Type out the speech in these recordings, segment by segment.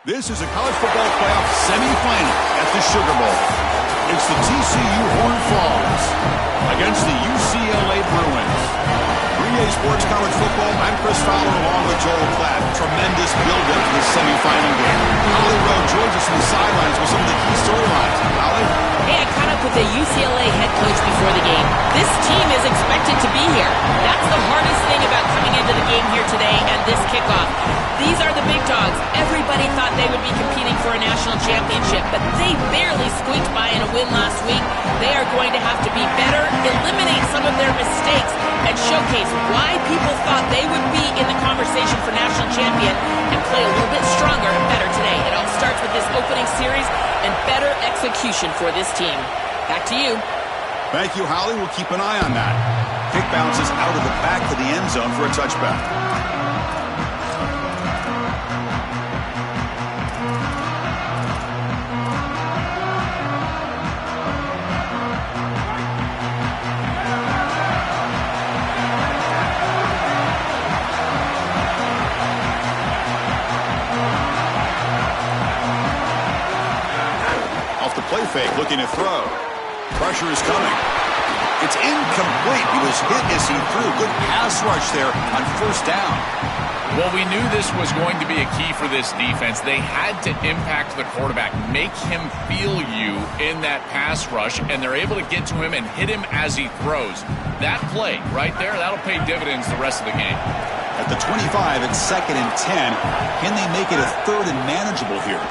This is a college football playoff semifinal at the Sugar Bowl. It's the TCU Horned Frogs against the UCLA Bruins. 3A Sports College Football, I'm Chris Fowler along with Joel Klatt. Tremendous build-up to this semifinal game. Holly Rowe joins us from the sidelines with some of the key storylines. Holly? Hey, I caught up with the UCLA head coach before the game. This team is expected to be here. That's the hardest thing about coming into the game here today and this kickoff. These are the big dogs. Everybody thought they would be competing for a national championship, but they barely squeaked by in a win last week. They are going to have to be better, eliminate some of their mistakes, and showcase why people thought they would be in the conversation for national champion and play a little bit stronger and better today. It all starts with this opening series and better execution for this team. Back to you. Thank you, Holly. We'll keep an eye on that. Kick bounces out of the back of the end zone for a touchback. Play fake, looking to throw. Pressure is coming. It's incomplete. He was hit as he threw. Good pass rush there on first down. Well, we knew this was going to be a key for this defense. They had to impact the quarterback, make him feel you in that pass rush, and they're able to get to him and hit him as he throws. That play right there, that'll pay dividends the rest of the game. At the 25, it's 2nd and 10. Can they make it a 3rd and manageable here?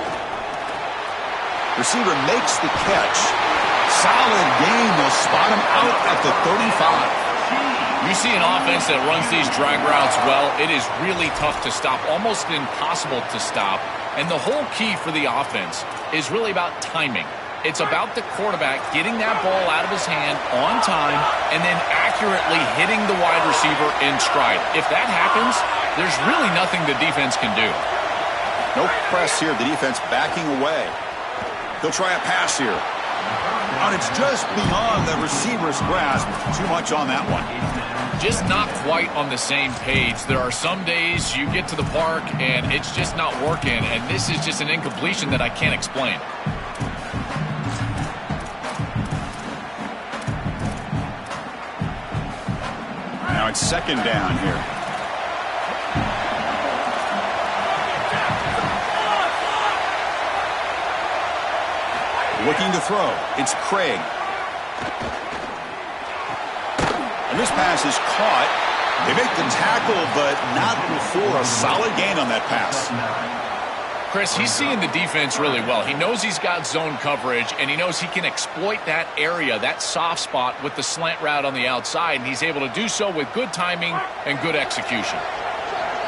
Receiver makes the catch. Solid gain. They'll spot him out at the 35. You see an offense that runs these drag routes well. It is really tough to stop, almost impossible to stop. And the whole key for the offense is really about timing. It's about the quarterback getting that ball out of his hand on time and then accurately hitting the wide receiver in stride. If that happens, there's really nothing the defense can do. No press here. The defense backing away. They'll try a pass here. And it's just beyond the receiver's grasp. Too much on that one. Just not quite on the same page. There are some days you get to the park and it's just not working, and this is just an incompletion that I can't explain. Now it's 2nd down here. Looking to throw. It's Craig. And this pass is caught. They make the tackle, but not before a solid gain on that pass. Chris, he's seeing the defense really well. He knows he's got zone coverage, and he knows he can exploit that area, that soft spot, with the slant route on the outside, and he's able to do so with good timing and good execution.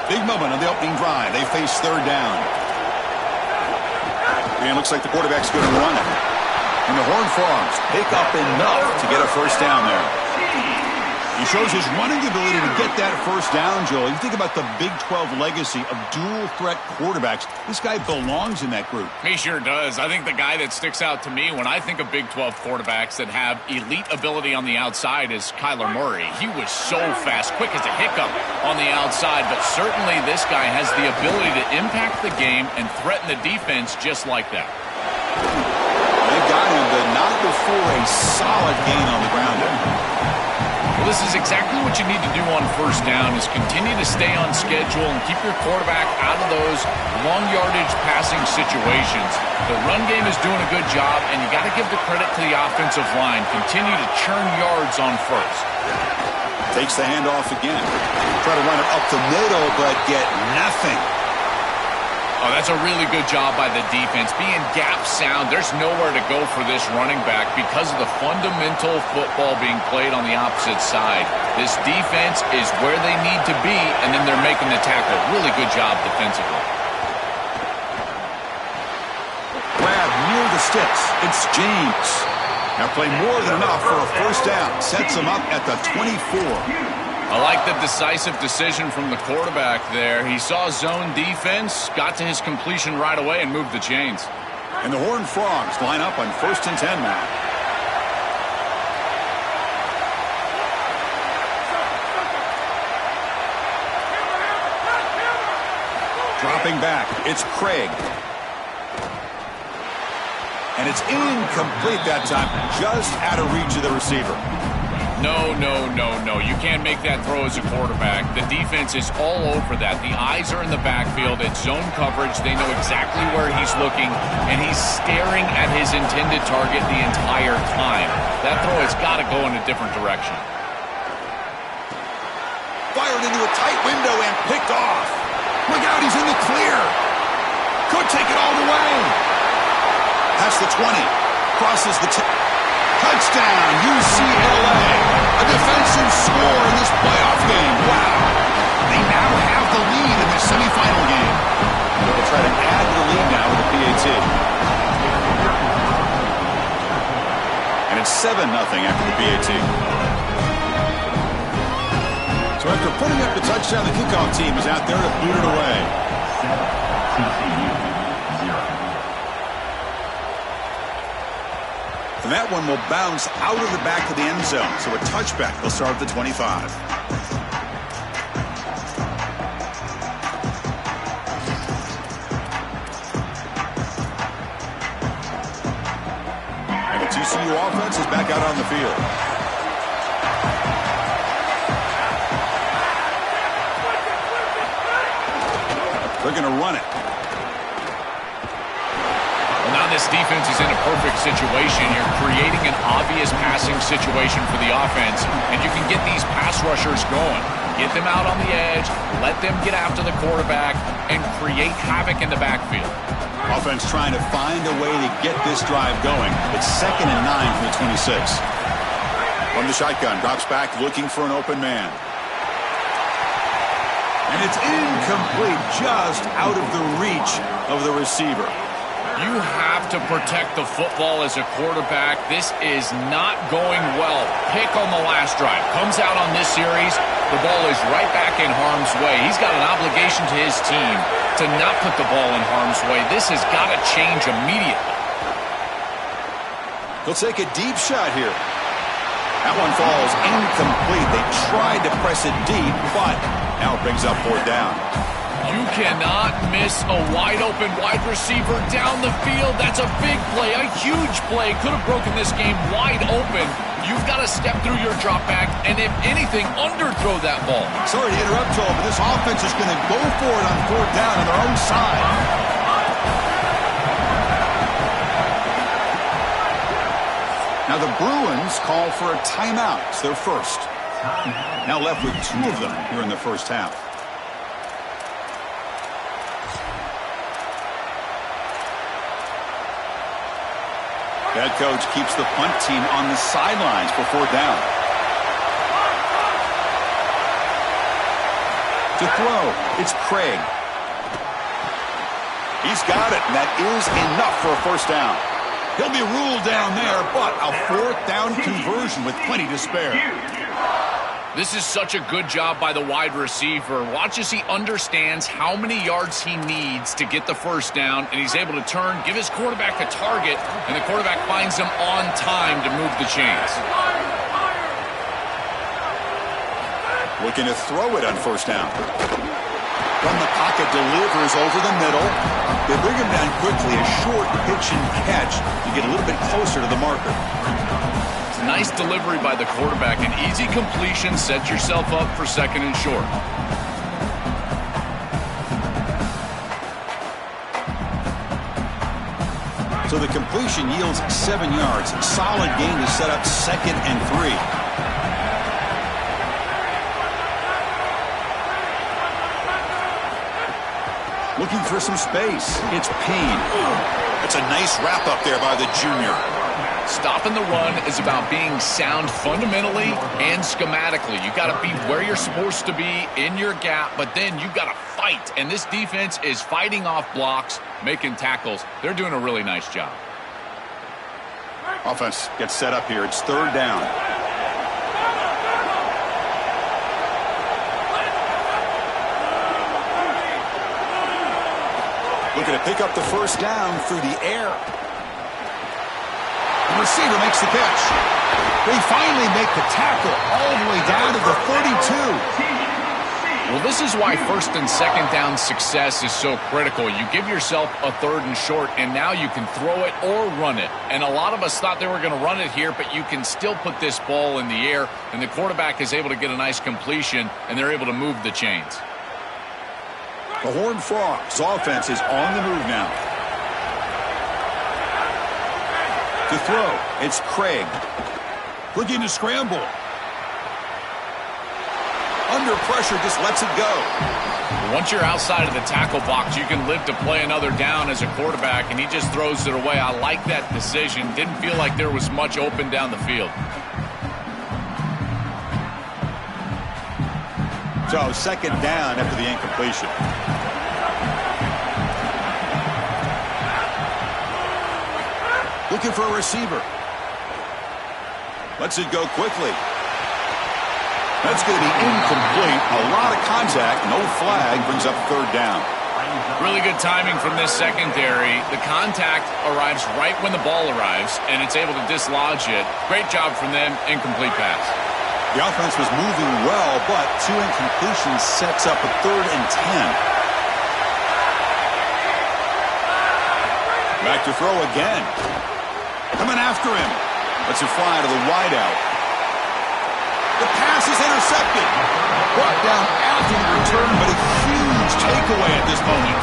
Big moment on the opening drive. They face 3rd down. And it looks like the quarterback's going to run it. And the Horned Frogs pick up enough to get a first down there. He shows his running ability to get that first down, Joel. You think about the Big 12 legacy of dual-threat quarterbacks. This guy belongs in that group. He sure does. I think the guy that sticks out to me when I think of Big 12 quarterbacks that have elite ability on the outside is Kyler Murray. He was so fast, quick as a hiccup on the outside, but certainly this guy has the ability to impact the game and threaten the defense just like that. They got him, but not before a solid gain on the ground. Well, this is exactly what you need to do on first down, is continue to stay on schedule and keep your quarterback out of those long yardage passing situations. The run game is doing a good job, and you got to give the credit to the offensive line. Continue to churn yards on first. Takes the handoff again. Try to run it up the middle, but get nothing. Oh, that's a really good job by the defense. Being gap sound, there's nowhere to go for this running back because of the fundamental football being played on the opposite side. This defense is where they need to be, and then they're making the tackle. Really good job defensively. Grab near the sticks. It's James. Now play more than enough for a first down. Sets him up at the 24. I like the decisive decision from the quarterback there. He saw zone defense, got to his completion right away, and moved the chains. And the Horned Frogs line up on 1st and 10 now. Dropping back, it's Craig. And it's incomplete that time, just out of reach of the receiver. No. You can't make that throw as a quarterback. The defense is all over that. The eyes are in the backfield. It's zone coverage. They know exactly where he's looking, and he's staring at his intended target the entire time. That throw has got to go in a different direction. Fired into a tight window and picked off. Look out, he's in the clear. Could take it all the way. Past the 20. Crosses the 10. Touchdown, UCLA. A defensive score in this playoff game. Wow. They now have the lead in the semifinal game. They'll try to add to the lead now with the PAT. And it's 7-0 after the PAT. So after putting up the touchdown, the kickoff team is out there to boot it away. And that one will bounce out of the back of the end zone. So a touchback will start at the 25. And the TCU offense is back out on the field. They're going to run it. Now this defense is in a perfect situation. You're creating an obvious passing situation for the offense, and you can get these pass rushers going. Get them out on the edge, let them get after the quarterback, and create havoc in the backfield. Offense trying to find a way to get this drive going. It's 2nd and 9 from the 26. From the shotgun, drops back looking for an open man. And it's incomplete, just out of the reach of the receiver. You have to protect the football as a quarterback. This is not going well. Pick on the last drive. Comes out on this series. The ball is right back in harm's way. He's got an obligation to his team to not put the ball in harm's way. This has got to change immediately. He'll take a deep shot here. That one falls incomplete. They tried to press it deep, but now it brings up 4th down. You cannot miss a wide-open wide receiver down the field. That's a big play, a huge play. Could have broken this game wide open. You've got to step through your drop back and, if anything, underthrow that ball. Sorry to interrupt, Joel, but this offense is going to go for it on 4th down on their own side. Now the Bruins call for a timeout. It's their first. Now left with 2 of them here in the first half. Head coach keeps the punt team on the sidelines for 4th down. To throw, it's Craig. He's got it, and that is enough for a 1st down. He'll be ruled down there, but a 4th down conversion with plenty to spare. This is such a good job by the wide receiver. Watch as he understands how many yards he needs to get the 1st down, and he's able to turn, give his quarterback a target, and the quarterback finds him on time to move the chains. Looking to throw it on 1st down. From the pocket, delivers over the middle. They bring him down quickly, a short pitch and catch to get a little bit closer to the marker. Nice delivery by the quarterback. An easy completion. Set yourself up for 2nd and short. So the completion yields 7 yards. Solid gain to set up 2nd and 3. Looking for some space. It's Payne. That's a nice wrap up there by the junior. Stopping the run is about being sound fundamentally and schematically. You got to be where you're supposed to be in your gap, but then you got to fight. And this defense is fighting off blocks, making tackles. They're doing a really nice job. Offense gets set up here. It's 3rd down. Looking to pick up the 1st down through the air. The receiver makes the catch. They finally make the tackle all the way down to the 32. Well, this This is why first and second down success is so critical. You give yourself a third and short, and now you can throw it or run it. And a lot of us thought they were going to run it here, but you can still put this ball in the air, and the quarterback is able to get a nice completion, and they're able to move the chains. The Horned Frogs offense is on the move now. To throw, it's Craig. Looking to scramble. Under pressure, just lets it go. Once you're outside of the tackle box, you can live to play another down as a quarterback, and he just throws it away. I like that decision. Didn't feel like there was much open down the field. So, second down after the incompletion. Looking for a receiver. Lets it go quickly. That's going to be incomplete. A lot of contact. No flag. Brings up third down. Really good timing from this secondary. The contact arrives right when the ball arrives, and it's able to dislodge it. Great job from them. Incomplete pass. The offense was moving well, but two incompletions sets up a 3rd and 10. Back to throw again. Coming after him. Lets it fly to the wideout. The pass is intercepted. Brought down after the return, but a huge takeaway at this moment.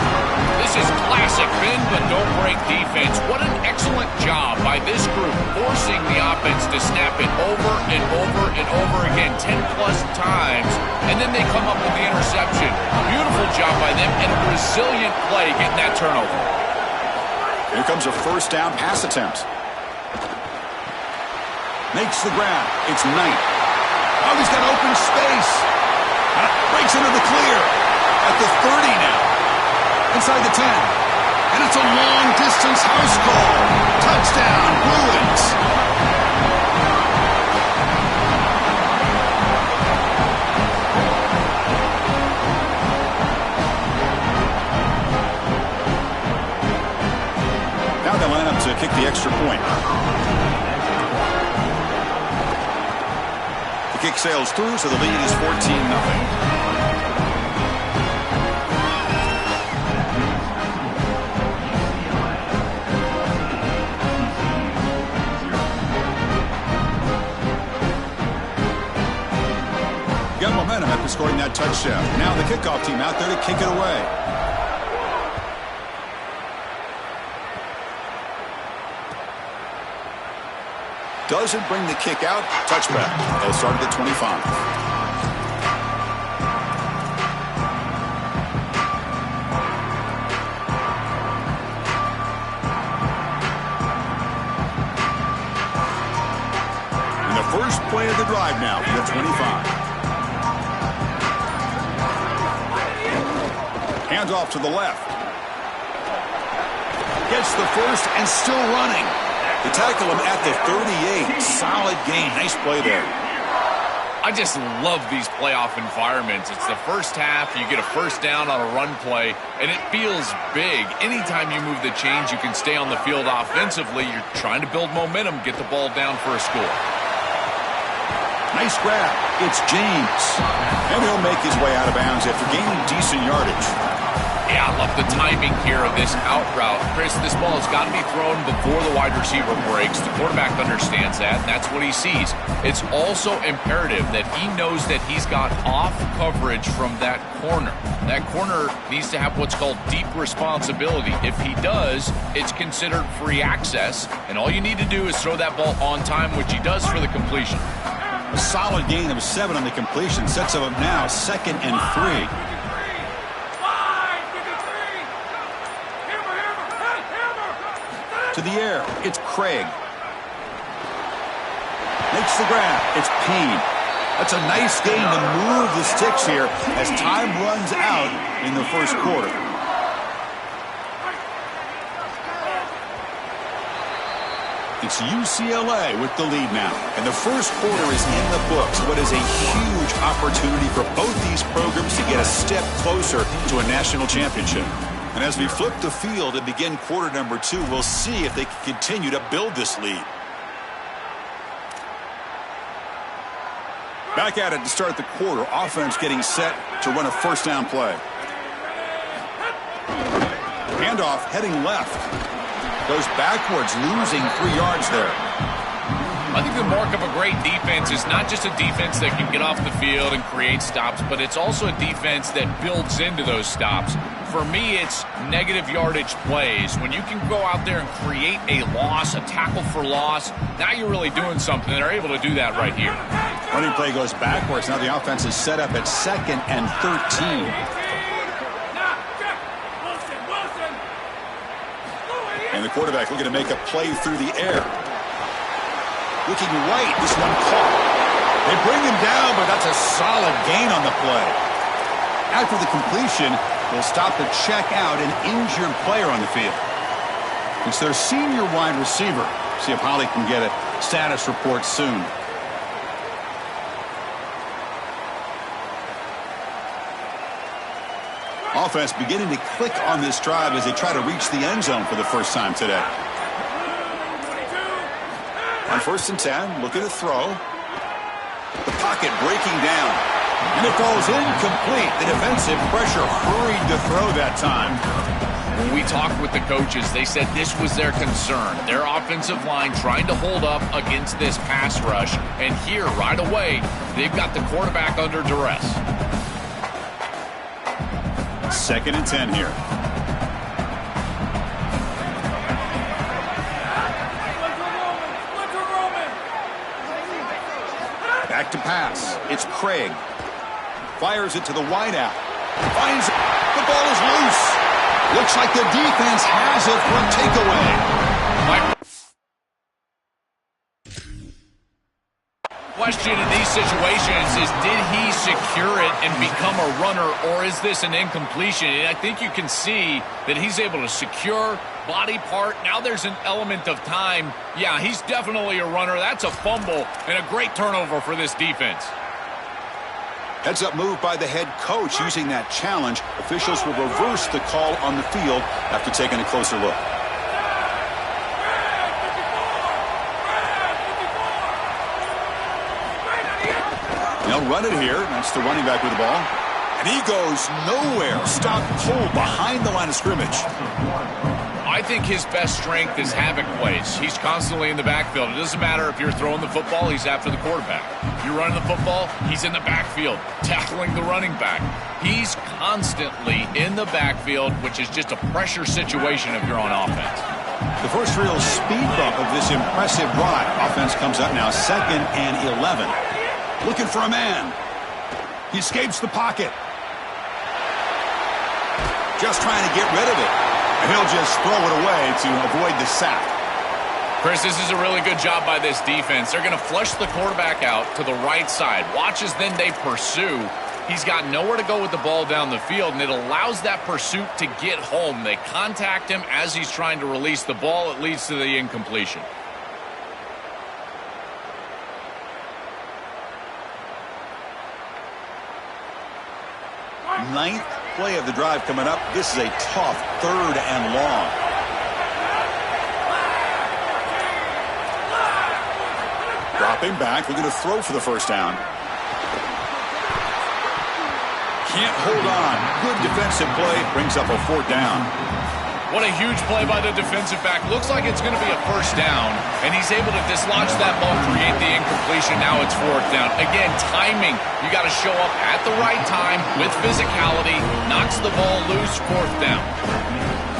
This is classic bend but don't break defense. What an excellent job by this group, forcing the offense to snap it over and over and over again 10-plus times, and then they come up with the interception. Beautiful job by them, and a resilient play getting that turnover. Here comes a first down pass attempt. Makes the grab. It's Knight. Oh, he's got open space. Breaks into the clear. At the 30 now. Inside the 10. And it's a long-distance house call. Touchdown, Bruins. Now they line up to kick the extra point. The kick sails through, so the lead is 14-0. Got momentum after scoring that touchdown. Now the kickoff team out there to kick it away. Doesn't bring the kick out. Touchback. They'll start at the 25. And the first play of the drive now from the 25. Hands off to the left. Gets the first and still running. They tackle him at the 38. Solid gain. Nice play there. I just love these playoff environments. It's the first half. You get a first down on a run play, and it feels big. Anytime you move the chains, you can stay on the field offensively. You're trying to build momentum, get the ball down for a score. Nice grab. It's James. And he'll make his way out of bounds after gaining decent yardage. Yeah, I love the timing here of this out route. Chris, this ball has got to be thrown before the wide receiver breaks. The quarterback understands that, and that's what he sees. It's also imperative that he knows that he's got off coverage from that corner. That corner needs to have what's called deep responsibility. If he does, it's considered free access, and all you need to do is throw that ball on time, which he does for the completion. A solid gain of 7 on the completion. Sets him up now 2nd and 3. To the air, it's Craig. Makes the grab, it's Payne. That's a nice game to move the sticks here as time runs out in the first quarter. It's UCLA with the lead now. And the first quarter is in the books. What is a huge opportunity for both these programs to get a step closer to a national championship. And as we flip the field and begin quarter number 2, we'll see if they can continue to build this lead. Back at it to start the quarter. Offense getting set to run a first down play. Handoff heading left. Goes backwards, losing 3 yards there. I think the mark of a great defense is not just a defense that can get off the field and create stops, but it's also a defense that builds into those stops. For me, it's negative yardage plays. When you can go out there and create a loss, a tackle for loss, now you're really doing something. They're able to do that right here. Running play goes backwards. Now the offense is set up at 2nd and 13. And the quarterback looking to make a play through the air. Looking right, this one caught. They bring him down, but that's a solid gain on the play. After the completion, they'll stop to check out an injured player on the field. It's their senior wide receiver. See if Holly can get a status report soon. Offense beginning to click on this drive as they try to reach the end zone for the first time today. On 1st and 10, looking to throw. The pocket breaking down. And it falls incomplete. The defensive pressure hurried to throw that time. When we talked with the coaches, they said this was their concern. Their offensive line trying to hold up against this pass rush. And here, right away, they've got the quarterback under duress. 2nd and 10 here. Back to pass. It's Craig. Fires it to the wideout. Finds it. The ball is loose. Looks like the defense has it for a takeaway. Question in these situations is, did he secure it and become a runner, or is this an incompletion? And I think you can see that he's able to secure body part. Now there's an element of time. Yeah, he's definitely a runner. That's a fumble and a great turnover for this defense. Heads up move by the head coach using that challenge. Officials will reverse the call on the field after taking a closer look. They'll run it here. That's the running back with the ball. And he goes nowhere. Stopped cold behind the line of scrimmage. I think his best strength is havoc plays. He's constantly in the backfield. It doesn't matter if you're throwing the football, he's after the quarterback. If you're running the football, he's in the backfield, tackling the running back. He's constantly in the backfield, which is just a pressure situation if you're on offense. The first real speed bump of this impressive drive. Offense comes up now 2nd and 11. Looking for a man. He escapes the pocket. Just trying to get rid of it. And he'll just throw it away to avoid the sack. Chris, this is a really good job by this defense. They're going to flush the quarterback out to the right side. Watch as then they pursue. He's got nowhere to go with the ball down the field, and it allows that pursuit to get home. They contact him as he's trying to release the ball. It leads to the incompletion. Ninth play of the drive coming up. This is a tough 3rd and long. Dropping back, looking to throw for the first down. Can't hold on. Good defensive play. Brings up a 4th down. What a huge play by the defensive back. Looks like it's going to be a first down, and he's able to dislodge that ball, create the incompletion. Now it's 4th down. Again, timing. You got to show up at the right time with physicality. Knocks the ball loose, 4th down.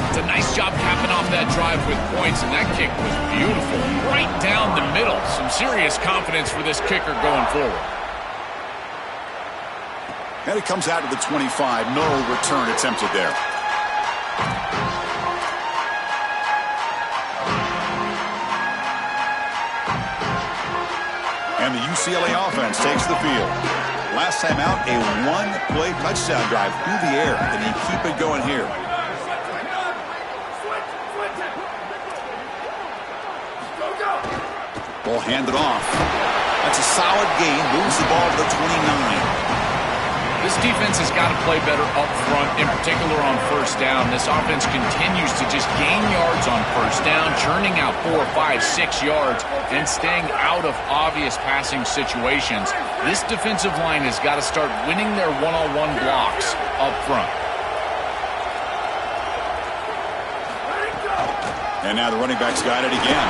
It's a nice job capping off that drive with points, and that kick was beautiful. Right down the middle. Some serious confidence for this kicker going forward. And it comes out to the 25. No return attempted there. And the UCLA offense takes the field. Last time out, a 1-play touchdown drive through the air. Can he keep it going here? Ball handed off. That's a solid gain. Moves the ball to the 29. This defense has got to play better up front, in particular on first down. This offense continues to just gain yards on first down, churning out 4, 5, 6 yards, and staying out of obvious passing situations. This defensive line has got to start winning their one-on-one blocks up front. And now the running back's got it again.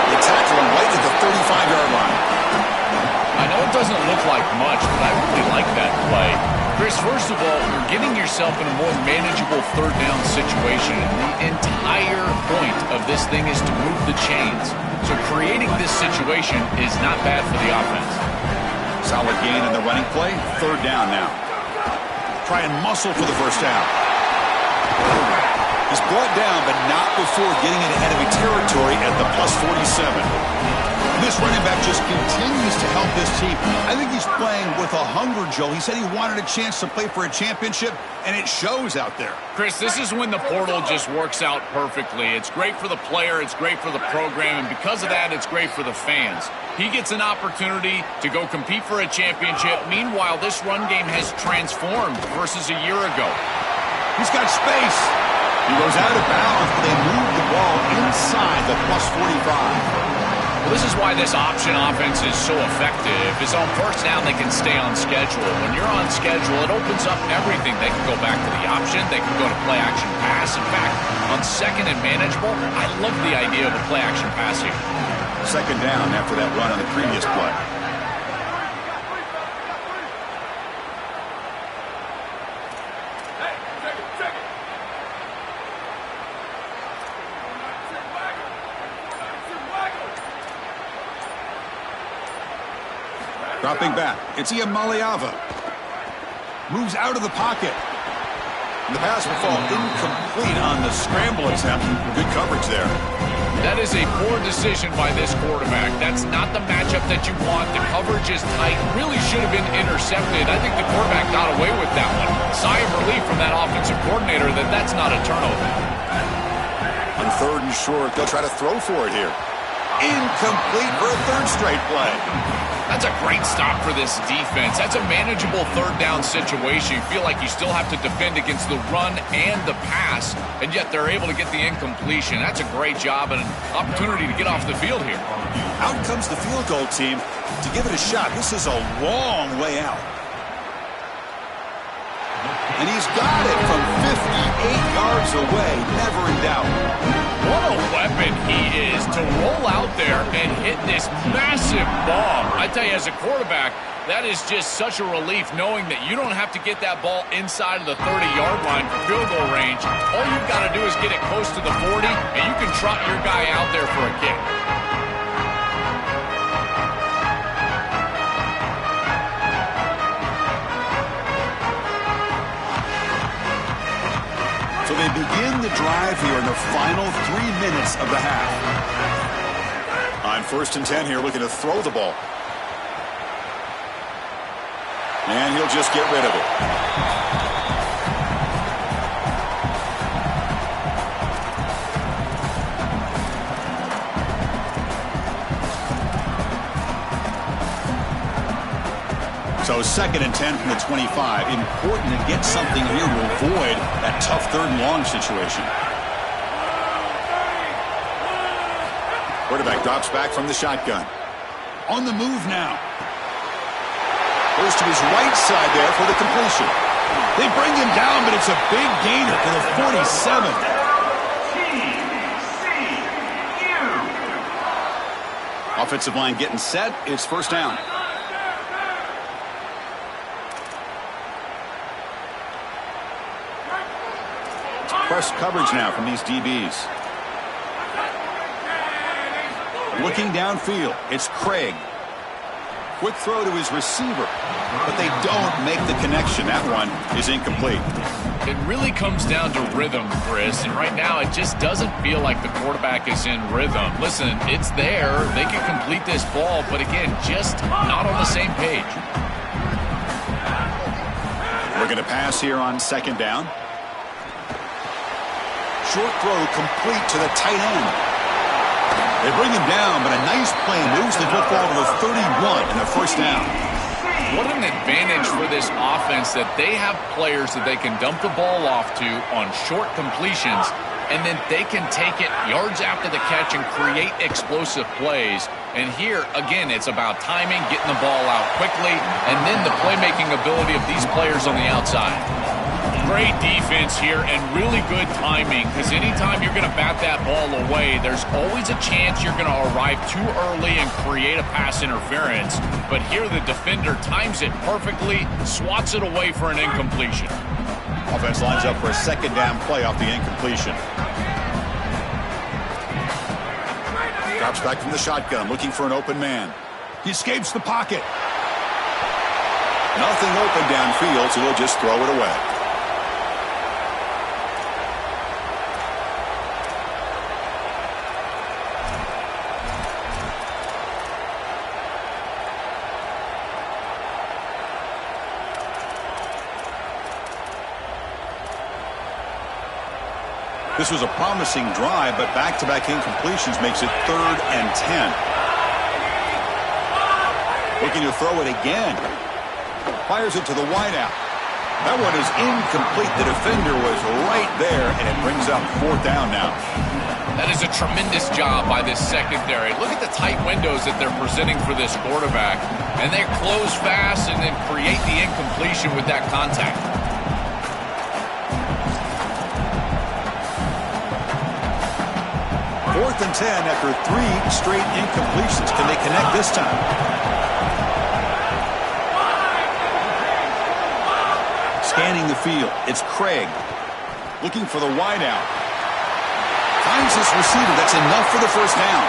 They tackle him right at the 35-yard line. I know it doesn't look like much, but I really like that play. Chris, first of all, you're getting yourself in a more manageable third down situation. The entire point of this thing is to move the chains. So creating this situation is not bad for the offense. Solid gain in the running play. Third down now. Try and muscle for the first down. He's brought down, but not before getting into enemy territory at the plus 47. This running back just continues to help this team. I think he's playing with a hunger, Joe. He said he wanted a chance to play for a championship, and it shows out there. Chris, this is when the portal just works out perfectly. It's great for the player, it's great for the program, and because of that, it's great for the fans. He gets an opportunity to go compete for a championship. Meanwhile, this run game has transformed versus a year ago. He's got space. He goes out of bounds, but they move the ball inside the plus 45. Well, this is why this option offense is so effective. Is on first down, they can stay on schedule. When you're on schedule, it opens up everything. They can go back to the option. They can go to play-action pass. In fact, on second and manageable, I love the idea of a play-action pass here. Second down after that run on the previous play. Dropping back, it's Ncaa. Moves out of the pocket. The pass will fall incomplete on the scramble attempt. Good coverage there. That is a poor decision by this quarterback. That's not the matchup that you want. The coverage is tight. Really should have been intercepted. I think the quarterback got away with that one. Sigh of relief from that offensive coordinator that that's not a turnover. On third and short, they'll try to throw for it here. Incomplete for a third straight play. That's a great stop for this defense. That's a manageable third down situation. You feel like you still have to defend against the run and the pass, and yet they're able to get the incompletion. That's a great job and an opportunity to get off the field here. Out comes the field goal team to give it a shot. This is a long way out. And he's got it from 58 yards away, never in doubt. What a weapon he is to roll out there and hit this massive bomb. I tell you, as a quarterback, that is just such a relief knowing that you don't have to get that ball inside of the 30-yard line for field goal range. All you've got to do is get it close to the 40, and you can trot your guy out there for a kick. So they begin the drive here in the final 3 minutes of the half. On 1st and 10 here, looking to throw the ball. And he'll just get rid of it. So 2nd and 10 from the 25. Important to get something here to avoid that tough third and long situation. Quarterback drops back from the shotgun. On the move now. Goes to his right side there for the completion. They bring him down, but it's a big gainer for the 47. Offensive line getting set. It's first down. Press coverage now from these DBs. Looking downfield, it's Craig. Quick throw to his receiver, but they don't make the connection. That one is incomplete. It really comes down to rhythm, Chris, and right now it just doesn't feel like the quarterback is in rhythm. Listen, it's there. They can complete this ball, but again, just not on the same page. Looking to pass here on 2nd down. Short throw complete to the tight end. They bring him down, but a nice play moves the football to the 31 and a first down. What an advantage for this offense that they have players that they can dump the ball off to on short completions, and then they can take it yards after the catch and create explosive plays. And here, again, it's about timing, getting the ball out quickly, and then the playmaking ability of these players on the outside. Great defense here and really good timing, because anytime you're going to bat that ball away, there's always a chance you're going to arrive too early and create a pass interference. But here the defender times it perfectly, swats it away for an incompletion. Offense lines up for a second down play off the incompletion. Drops back from the shotgun, looking for an open man. He escapes the pocket. Nothing open downfield, so he'll just throw it away. This was a promising drive, but back-to-back incompletions makes it 3rd and 10. Looking to throw it again. Fires it to the wideout. That one is incomplete. The defender was right there, and it brings up 4th down now. That is a tremendous job by this secondary. Look at the tight windows that they're presenting for this quarterback. And they close fast and then create the incompletion with that contact. 4th and 10 after 3 straight incompletions. Can they connect this time? Scanning the field. It's Craig. Looking for the wideout. Finds his receiver. That's enough for the first down.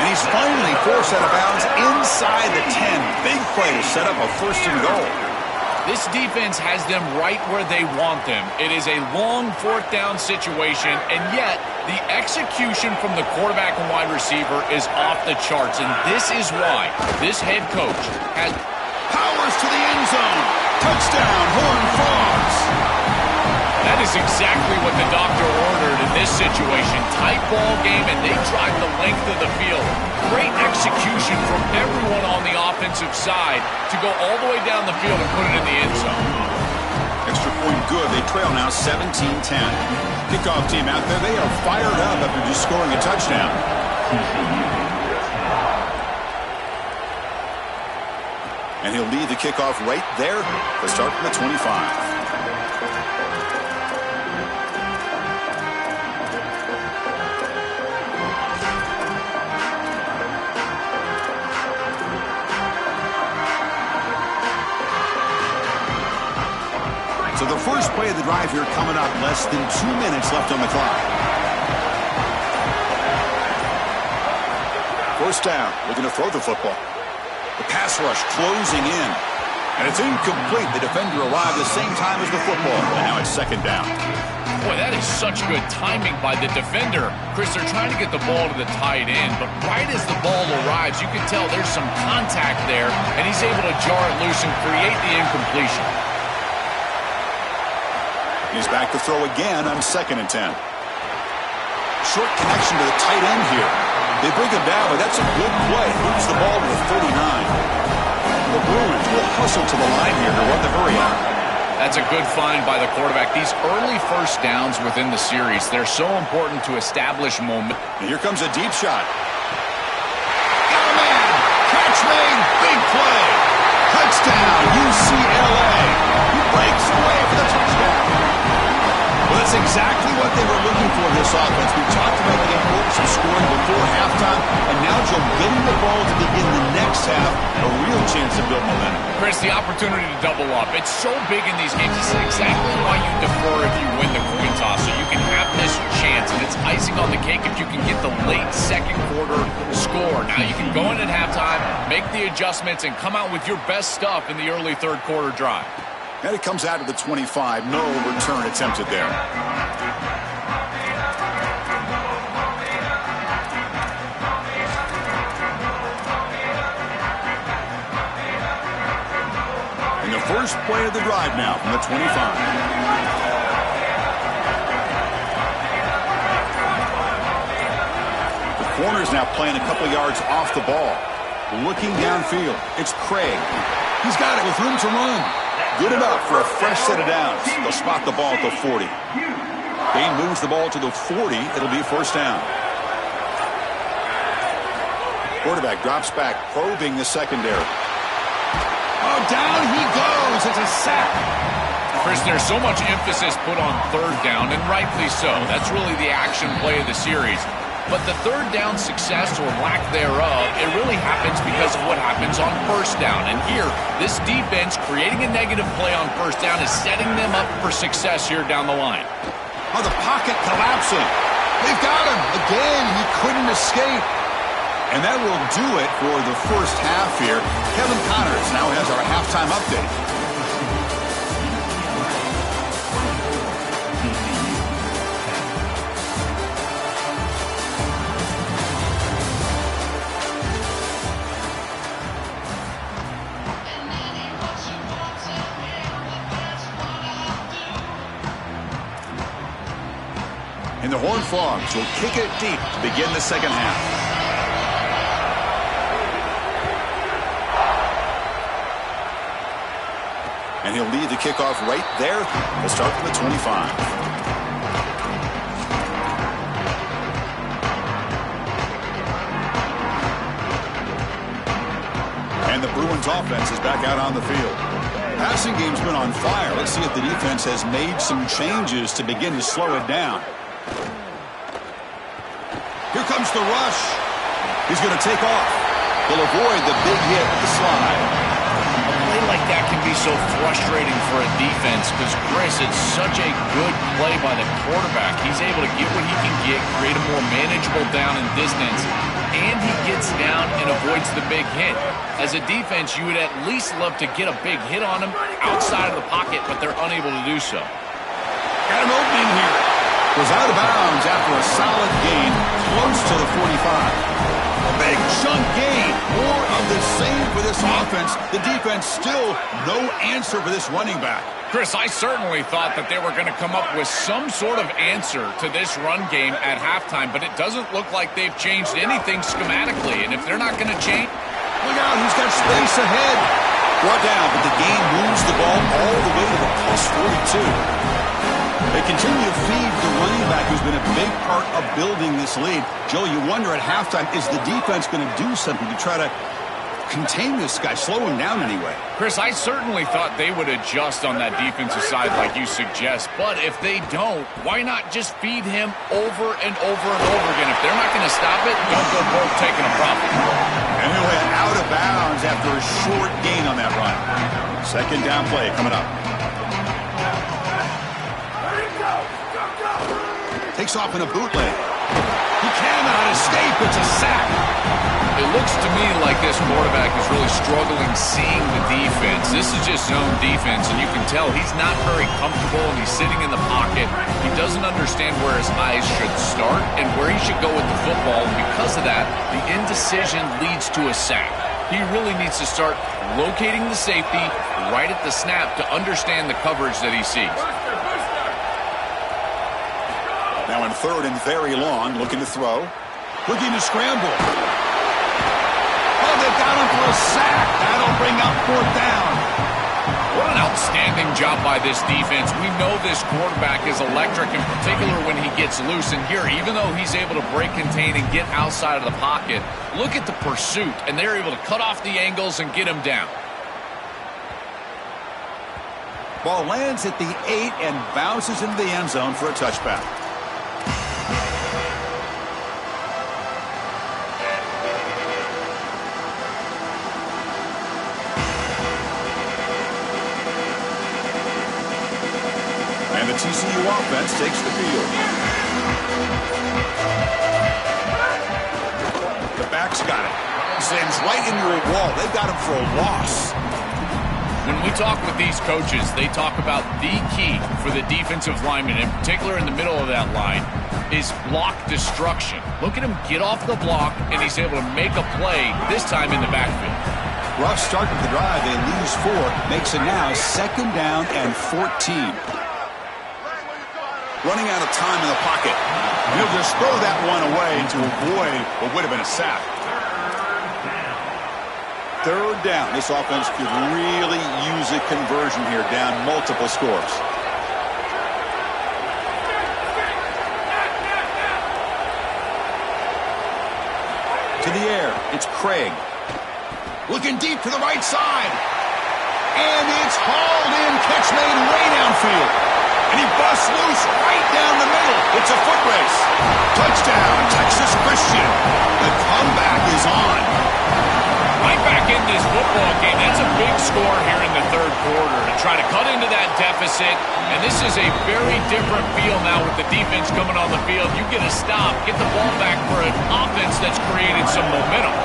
And he's finally forced out of bounds inside the 10. Big play to set up a 1st and goal. This defense has them right where they want them. It is a long 4th down situation, and yet the execution from the quarterback and wide receiver is off the charts, and this is why this head coach has powers to the end zone. Touchdown, Horned Frogs. That is exactly what the doctor ordered in this situation. Tight ball game, and they drive the length of the field. Great execution from everyone on the offensive side to go all the way down the field and put it in the end zone. Extra point good. They trail now 17-10. Kickoff team out there. They are fired up after just scoring a touchdown. And he'll lead the kickoff right there to start from the 25. So the first play of the drive here coming up, less than 2 minutes left on the clock. 1st down, looking to throw the football. The pass rush closing in. And it's incomplete. The defender arrived the same time as the football. And now it's 2nd down. Boy, that is such good timing by the defender. Chris, they're trying to get the ball to the tight end, but right as the ball arrives, you can tell there's some contact there, and he's able to jar it loose and create the incompletion. He's back to throw again on 2nd and 10. Short connection to the tight end here. They bring him down, but that's a good play. Moves the ball to the 39. The Bruins will hustle to the line here to run the hurry out. That's a good find by the quarterback. These early 1st downs within the series, they're so important to establish momentum. And here comes a deep shot. Got a man. Catch made. Big play. Touchdown, UCLA. He breaks away for the touchdown. Well, that's exactly what they were looking for this offense. We talked about the importance of scoring before halftime, and now Joe getting the ball to begin the next half, a real chance to build momentum. Chris, the opportunity to double up. It's so big in these games. This is exactly why you defer if you win the coin toss, so you can have this chance, and it's icing on the cake if you can get the late 2nd quarter score. Now you can go in at halftime, make the adjustments, and come out with your best stuff in the early 3rd quarter drive. And it comes out of the 25. No return attempted there. And the first play of the drive now from the 25. The corner's now playing a couple yards off the ball. Looking downfield. It's Craig. He's got it with room to run. Good enough for a fresh set of downs. They'll spot the ball at the 40. Gain moves the ball to the 40. It'll be first down. Quarterback drops back, probing the secondary. Oh, down he goes. It's a sack. Chris, there's so much emphasis put on third down, and rightfully so. That's really the action play of the series. But the third down success or lack thereof, it really happens because of what happens on first down. And here, this defense creating a negative play on first down is setting them up for success here down the line. Oh, the pocket collapsing. They've got him. Again, he couldn't escape. And that will do it for the first half here. Kevin Connors now has our halftime update. And the Horned Frogs will kick it deep to begin the second half. And he'll lead the kickoff right there. We'll start from the 25. And the Bruins offense is back out on the field. Passing game's been on fire. Let's see if the defense has made some changes to begin to slow it down. Here comes the rush. He's going to take off. He'll avoid the big hit with the slide. A play like that can be so frustrating for a defense because, Chris, it's such a good play by the quarterback. He's able to get what he can get, create a more manageable down and distance, and he gets down and avoids the big hit. As a defense, you would at least love to get a big hit on him outside of the pocket, but they're unable to do so. Got an opening here. Was out of bounds after a solid gain close to the 45. A big chunk gain. More of the same for this offense. The defense still no answer for this running back. Chris, I certainly thought that they were going to come up with some sort of answer to this run game at halftime, but it doesn't look like they've changed anything schematically. And if they're not going to change... Look out, he's got space ahead. Brought down, but the game moves the ball all the way to the plus 42. They continue to feed the running back who's been a big part of building this lead. Joe, you wonder at halftime, is the defense going to do something to try to contain this guy, slow him down anyway? Chris, I certainly thought they would adjust on that defensive side like you suggest, but if they don't, why not just feed him over and over and over again? If they're not going to stop it, don't go broke taking a profit. And he'll head out of bounds after a short gain on that run. Second down play coming up. Takes off in a bootleg. He cannot escape. It's a sack. It looks to me like this quarterback is really struggling seeing the defense. This is just zone defense, and you can tell he's not very comfortable, and he's sitting in the pocket. He doesn't understand where his eyes should start and where he should go with the football, and because of that, the indecision leads to a sack. He really needs to start locating the safety right at the snap to understand the coverage that he sees. Now in third and very long, looking to throw. Looking to scramble. Oh, they've got him for a sack. That'll bring up fourth down. What an outstanding job by this defense. We know this quarterback is electric, in particular when he gets loose. And here, even though he's able to break, contain, and get outside of the pocket, look at the pursuit. And they're able to cut off the angles and get him down. Ball lands at the 8 and bounces into the end zone for a touchback. And the TCU offense takes the field. The back's got it. Sends right into a wall. They've got him for a loss. When we talk with these coaches, they talk about the key for the defensive lineman, in particular in the middle of that line, is block destruction. Look at him get off the block, and he's able to make a play, this time in the backfield. Rough start with the drive. They lose 4. Makes it now second down and 14. Running out of time in the pocket. And he'll just throw that one away to avoid what would have been a sack. 3rd down. This offense could really use a conversion here, down multiple scores. To the air, it's Craig. Looking deep to the right side. And it's hauled in, catch made way downfield. And he busts loose right down the middle. It's a foot race. Touchdown, Texas Christian. The comeback is on. Right back in this football game. That's a big score here in the 3rd quarter to try to cut into that deficit. And this is a very different feel now with the defense coming on the field. You get a stop, get the ball back for an offense that's created some momentum.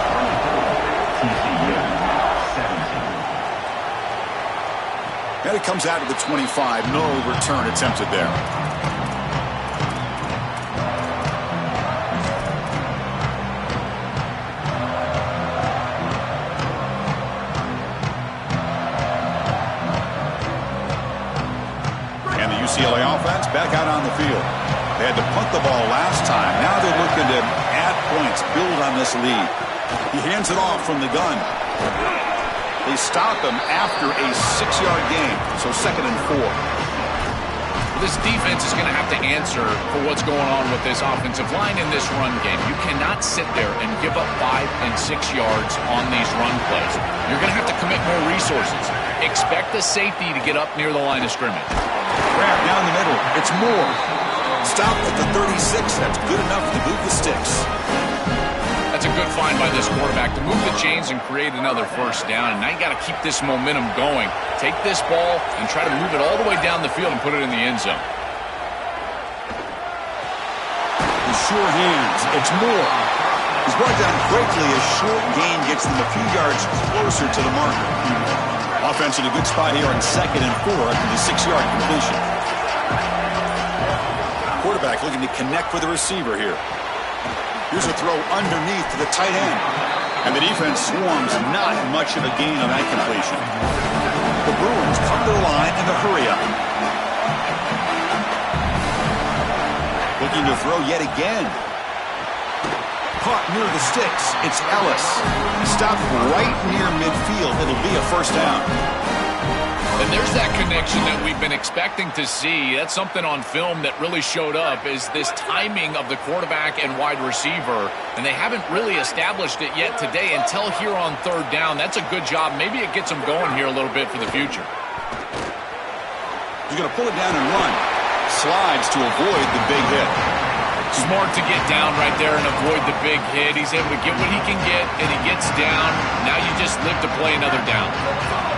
And it comes out to the 25. No return attempted there. And the UCLA offense back out on the field. They had to punt the ball last time. Now they're looking to add points, build on this lead. He hands it off from the gun. They stop him after a 6-yard gain, so 2nd and 4. This defense is going to have to answer for what's going on with this offensive line in this run game. You cannot sit there and give up 5 and 6 yards on these run plays. You're going to have to commit more resources. Expect the safety to get up near the line of scrimmage. Grab down the middle. It's Moore. Stop at the 36. That's good enough to move the sticks. That's a good find by this quarterback to move the chains and create another 1st down. And now you got to keep this momentum going. Take this ball and try to move it all the way down the field and put it in the end zone. The sure hands. It's Moore. He's brought down quickly. A short gain gets them a few yards closer to the marker. Offense in a good spot here on 2nd and 4 after the 6-yard completion. Quarterback looking to connect with the receiver here. Here's a throw underneath to the tight end. And the defense swarms, not much of a gain on that completion. The Bruins come to the line in the hurry-up. Looking to throw yet again. Caught near the sticks. It's Ellis. Stopped right near midfield. It'll be a 1st down. And there's that connection that we've been expecting to see. That's something on film that really showed up, is this timing of the quarterback and wide receiver. And they haven't really established it yet today until here on 3rd down. That's a good job. Maybe it gets them going here a little bit for the future. He's going to pull it down and run. Slides to avoid the big hit. Smart to get down right there and avoid the big hit. He's able to get what he can get, and he gets down. Now you just live to play another down.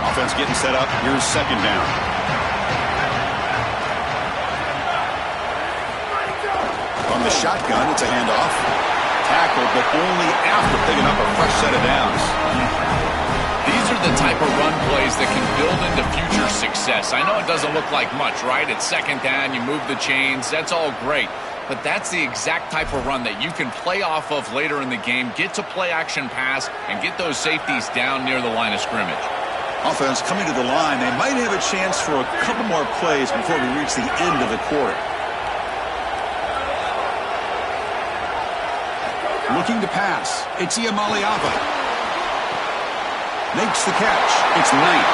Offense getting set up. Here's 2nd down. From the shotgun, it's a handoff. Tackled, but only after picking up a fresh set of downs. These are the type of run plays that can build into future success. I know it doesn't look like much, right? It's 2nd down, you move the chains, that's all great. But that's the exact type of run that you can play off of later in the game, get to play action pass, and get those safeties down near the line of scrimmage. Offense coming to the line. They might have a chance for a couple more plays before we reach the end of the quarter. Looking to pass. It's Iamaleava. Makes the catch. It's Knight.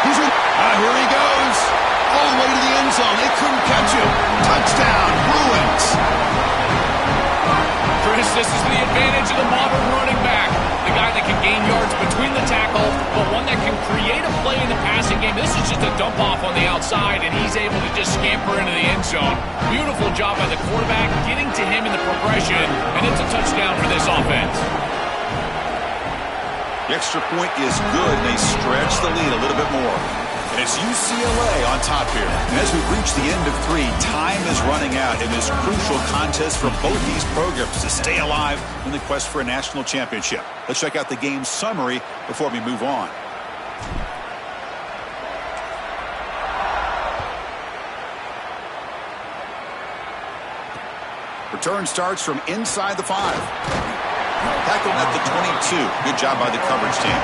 Here he goes. All the way to the end zone. They couldn't catch him. Touchdown, Bruins. Chris, this is the advantage of the modern running back. The guy that can gain yards between the tackle, but one that can create a play in the passing game. This is just a dump off on the outside, and he's able to just scamper into the end zone. Beautiful job by the quarterback, getting to him in the progression, and it's a touchdown for this offense. The extra point is good, and they stretch the lead a little bit more. And it's UCLA on top here. And as we've reached the end of 3, time is running out in this crucial contest for both these programs to stay alive in the quest for a national championship. Let's check out the game summary before we move on. Return starts from inside the 5. Tackled at the 22. Good job by the coverage team.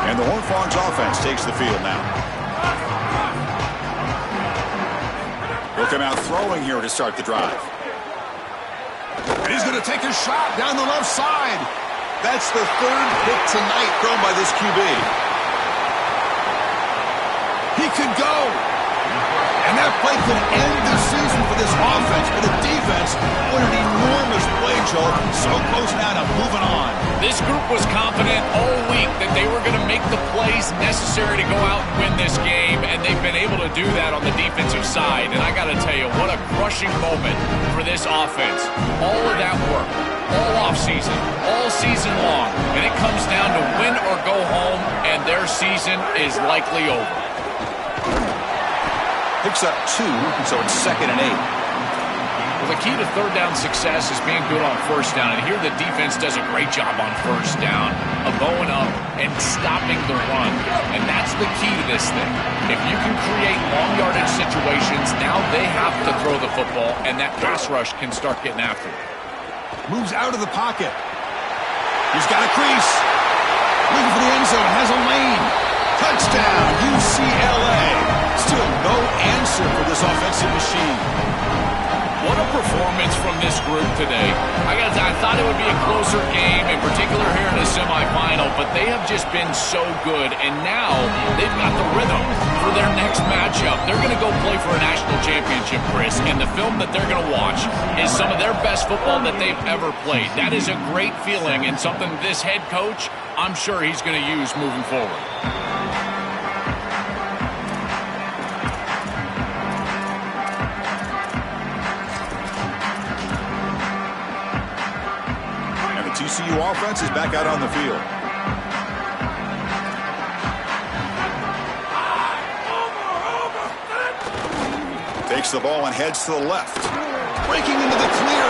And the Horned Frogs offense takes the field now. He'll come out throwing here to start the drive. And he's going to take a shot down the left side. That's the third pick tonight thrown by this QB. He could go. And that play could end the season for this offense. For the defense, what an enormous play, Joel. So close now to moving on. This group was confident all week that they were going to make the plays necessary to go out and win this game, and they've been able to do that on the defensive side. And I got to tell you, what a crushing moment for this offense. All of that work, all offseason, all season long, and it comes down to win or go home, and their season is likely over. Picks up 2, so it's 2nd and 8. Well, the key to third down success is being good on first down. And here the defense does a great job on first down of going up and stopping the run. And that's the key to this thing. If you can create long yardage situations, now they have to throw the football, and that pass rush can start getting after it. Moves out of the pocket. He's got a crease. Looking for the end zone. Has a lane. Touchdown, UCLA. Still no answer for this offensive machine. What a performance from this group today. I thought it would be a closer game, in particular here in the semifinal, but they have just been so good, and now they've got the rhythm for their next matchup. They're going to go play for a national championship, Chris, and the film that they're going to watch is some of their best football that they've ever played. That is a great feeling and something this head coach, I'm sure he's going to use moving forward. TCU offense is back out on the field. Takes the ball and heads to the left. Breaking into the clear.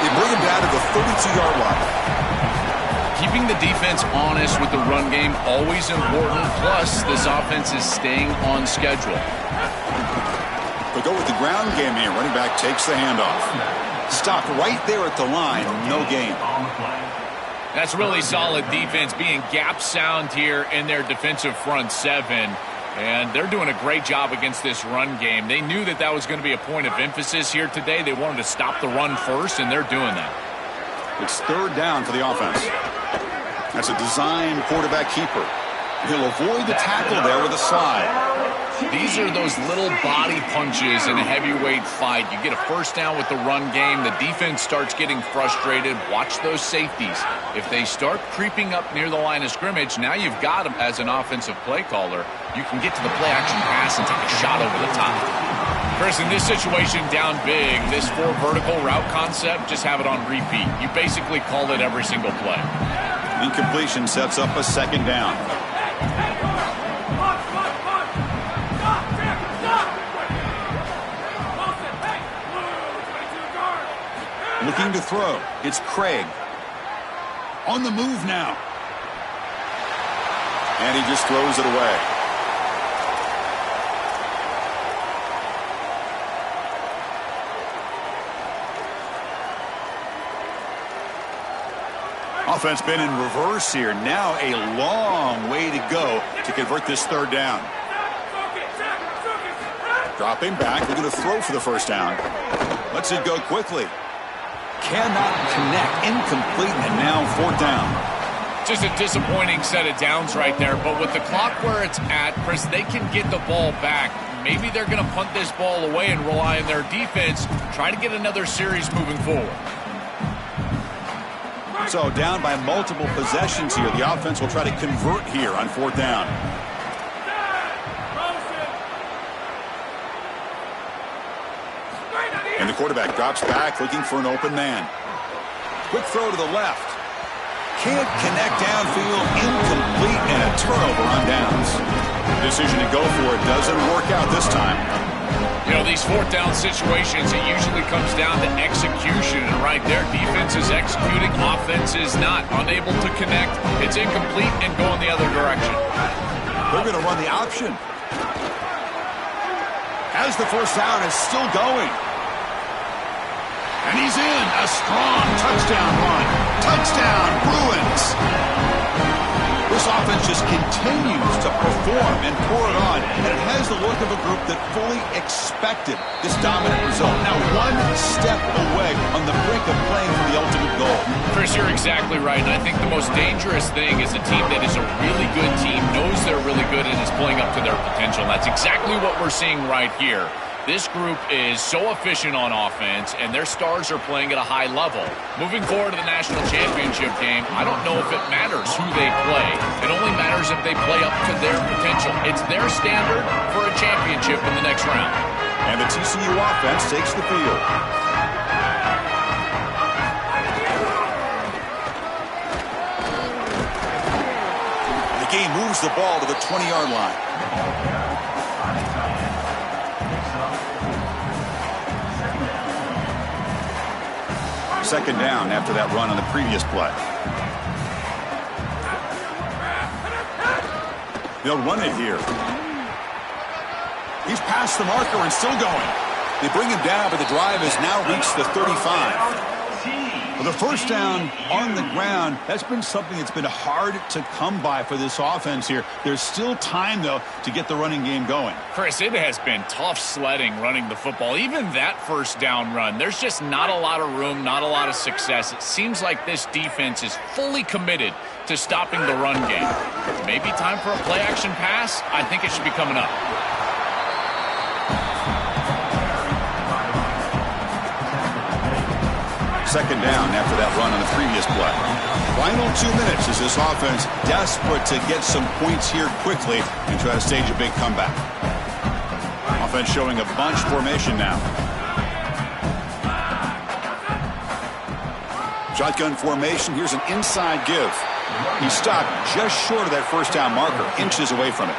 They bring him down to the 32-yard line. Keeping the defense honest with the run game, always important. Plus, this offense is staying on schedule. They go with the ground game here. Running back takes the handoff. Stopped right there at the line. No gain. That's really solid defense, being gap sound here in their defensive front seven. And they're doing a great job against this run game. They knew that that was going to be a point of emphasis here today. They wanted to stop the run first, and they're doing that. It's third down for the offense. That's a designed quarterback keeper. He'll avoid the tackle there with a slide. These are those little body punches in a heavyweight fight. You get a first down with the run game. The defense starts getting frustrated. Watch those safeties. If they start creeping up near the line of scrimmage, now you've got them as an offensive play caller. You can get to the play-action pass and take a shot over the top. Chris, in this situation, down big, this 4 vertical route concept, just have it on repeat. You basically call it every single play. Incompletion sets up a second down. Looking to throw. It's Craig. On the move now. And he just throws it away. Offense been in reverse here. Now a long way to go to convert this third down. Dropping back. They're going to throw for the first down. Lets it go quickly. Cannot connect. Incomplete, and now fourth down. Just a disappointing set of downs right there, but with the clock where it's at, Chris, they can get the ball back. Maybe they're going to punt this ball away and rely on their defense, try to get another series moving forward. So down by multiple possessions here. The offense will try to convert here on fourth down. And the quarterback drops back looking for an open man. Quick throw to the left. Can't connect downfield. Incomplete, and a turnover on downs. Decision to go for it doesn't work out this time. You know, these fourth down situations, it usually comes down to execution. And right there, defense is executing, offense is not. Unable to connect. It's incomplete and going the other direction. They're going to run the option. As the first down is still going. And he's in. A strong touchdown run. Touchdown, Bruins. This offense just continues to perform perform and pour it on, and it has the look of a group that fully expected this dominant result. Now one step away on the brink of playing for the ultimate goal. Chris, you're exactly right, and I think the most dangerous thing is a team that is a really good team, knows they're really good, and is playing up to their potential. That's exactly what we're seeing right here. This group is so efficient on offense, and their stars are playing at a high level. Moving forward to the national championship game, I don't know if it matters who they play. It only matters if they play up to their potential. It's their standard for a championship in the next round. And the TCU offense takes the field. The game moves the ball to the 20-yard line. Second down after that run on the previous play. They'll run it here. He's past the marker and still going. They bring him down, but the drive has now reached the 35. Well, the first down on the ground, that's been something that's been hard to come by for this offense here. There's still time, though, to get the running game going. Chris, it has been tough sledding running the football. Even that first down run, there's just not a lot of room, not a lot of success. It seems like this defense is fully committed to stopping the run game. Maybe time for a play-action pass? I think it should be coming up. Second down after that run on the previous play. Final 2 minutes as this offense desperate to get some points here quickly and try to stage a big comeback. Offense showing a bunch formation now. Shotgun formation. Here's an inside give. He stopped just short of that first down marker, inches away from it.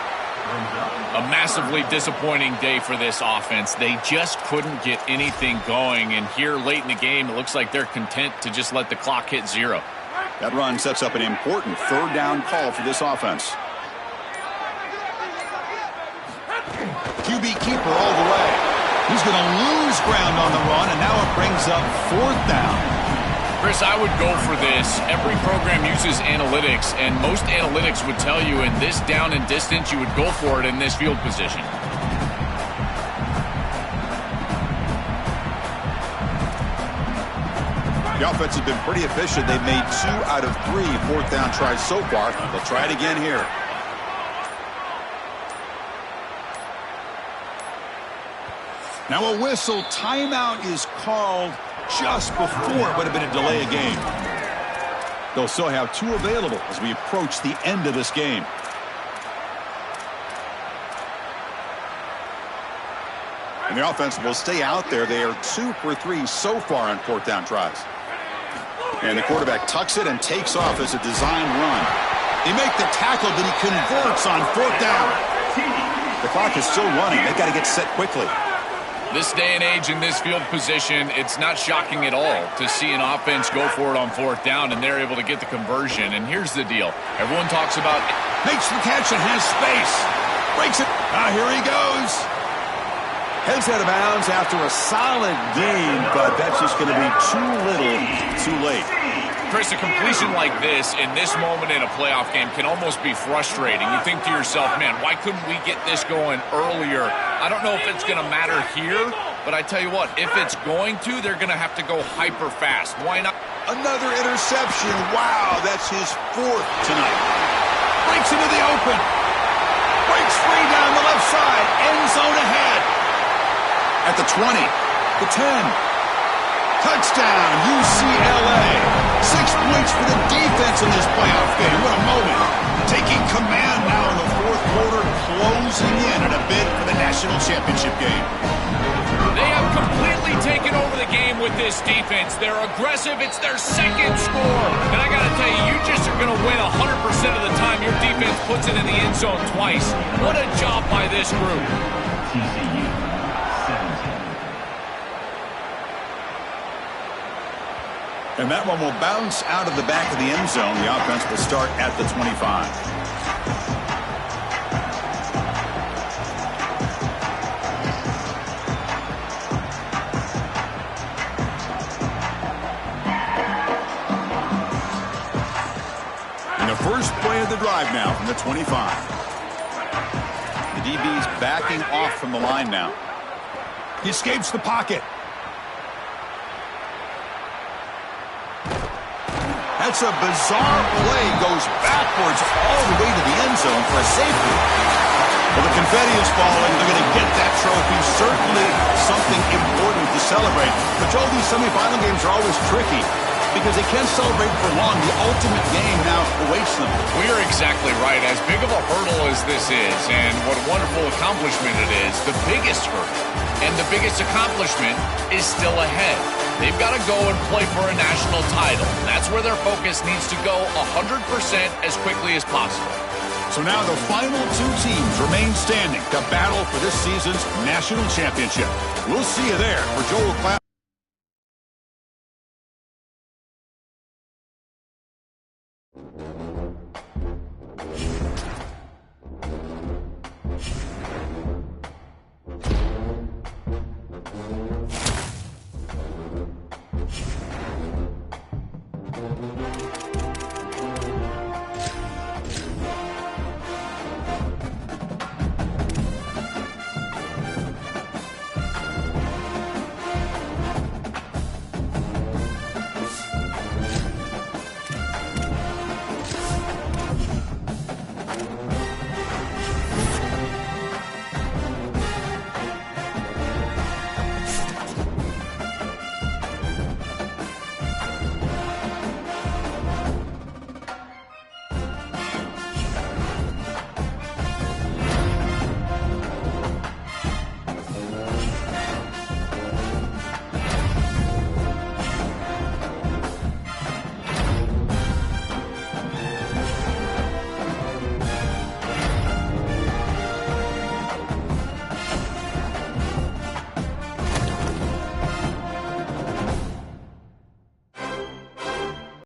A massively disappointing day for this offense. They just couldn't get anything going, and here late in the game, it looks like they're content to just let the clock hit 0. That run sets up an important third down call for this offense. QB keeper all the way. He's going to lose ground on the run, and now it brings up fourth down. Chris, I would go for this. Every program uses analytics, and most analytics would tell you in this down and distance, you would go for it in this field position. The offense has been pretty efficient. They've made 2 out of 3 fourth down tries so far. They'll try it again here. Now a whistle. Timeout is called just before it would have been a delay of game. They'll still have 2 available as we approach the end of this game. And the offense will stay out there. They are 2 for 3 so far on fourth down tries. And the quarterback tucks it and takes off as a design run. They make the tackle, but he converts on fourth down. The clock is still running. They've got to get set quickly. This day and age in this field position, it's not shocking at all to see an offense go for it on fourth down, and they're able to get the conversion. And here's the deal. Everyone talks about makes the catch and has space. Breaks it. Here he goes. Heads out of bounds after a solid gain, but that's just going to be too little, too late. Chris, a completion like this in this moment in a playoff game can almost be frustrating. You think to yourself, man, why couldn't we get this going earlier? I don't know if it's going to matter here, but I tell you what, if it's going to, they're going to have to go hyper fast. Why not? Another interception. Wow, that's his 4th tonight. Breaks into the open. Breaks free down the left side. End zone ahead. At the 20, the 10. Touchdown, UCLA. 6 points for the defense in this playoff game. What a moment. Taking command now in the 4th quarter, closing in a bid for the national championship game. They have completely taken over the game with this defense. They're aggressive. It's their 2nd score. And I got to tell you, you just are going to win 100% of the time your defense puts it in the end zone twice. What a job by this group. And that one will bounce out of the back of the end zone. The offense will start at the 25. And the first play of the drive now from the 25. DB's backing off from the line now. He escapes the pocket. That's a bizarre play. Goes backwards all the way to the end zone for a safety. Well, the confetti is falling. They're going to get that trophy. Certainly something important to celebrate. But, Joel, these semifinal games are always tricky because they can't celebrate for long. The ultimate game now awaits them. We are exactly right. As big of a hurdle as this is, and what a wonderful accomplishment it is, the biggest hurdle and the biggest accomplishment is still ahead. They've got to go and play for a national title. That's where their focus needs to go 100% as quickly as possible. So now the final two teams remain standing to battle for this season's national championship. We'll see you there for Joel Klatt.